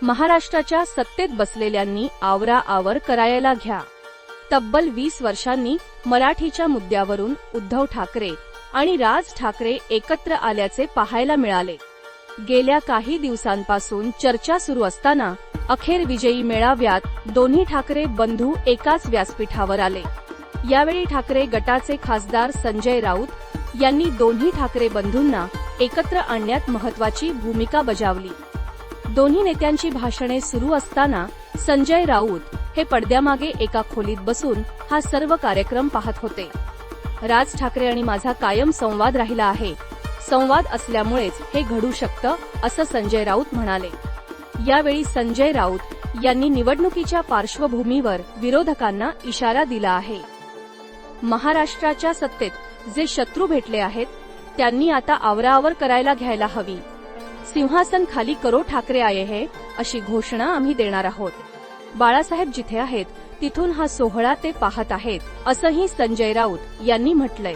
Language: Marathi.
महाराष्ट्राच्या सत्तेत बसलेल्यांनी आवराआवर करायला घ्या. तब्बल 20 वर्षांनी मराठीच्या मुद्द्यावरून उद्धव ठाकरे आणि राज ठाकरे एकत्र आल्याचे पाहायला मिळाले. गेल्या काही दिवसांपासून चर्चा सुरू असताना अखेर विजयी मेळाव्यात दोन्ही ठाकरे बंधू एकाच व्यासपीठावर आले. यावेळी ठाकरे गटाचे खासदार संजय राऊत यांनी दोन्ही ठाकरे बंधूंना एकत्र आणण्यात महत्त्वाची भूमिका बजावली. दोन्ही नेत्यांची भाषणे सुरू असताना संजय राऊत हे पडद्यामागे एका खोलीत बसून हा सर्व कार्यक्रम पाहत होते. राज ठाकरे आणि माझा कायम संवाद राहिला आहे. संवाद असल्यामुळेच हे घडू शकतं, असं संजय राऊत म्हणाले. यावेळी संजय राऊत यांनी निवडणुकीच्या पार्श्वभूमीवर विरोधकांना इशारा दिला आहे. महाराष्ट्राच्या सत्तेत जे शत्रू भेटले आहेत त्यांनी आता आवराआवर करायला घ्यायला हवी. सिंहासन खाली करो ठाकरे आये है, अशी घोषणा आम्ही देणार आहोत. बाळासाहेब जिथे आहेत तिथून हा सोहळा ते पाहत आहेत, असंही संजय राऊत यांनी म्हटलंय.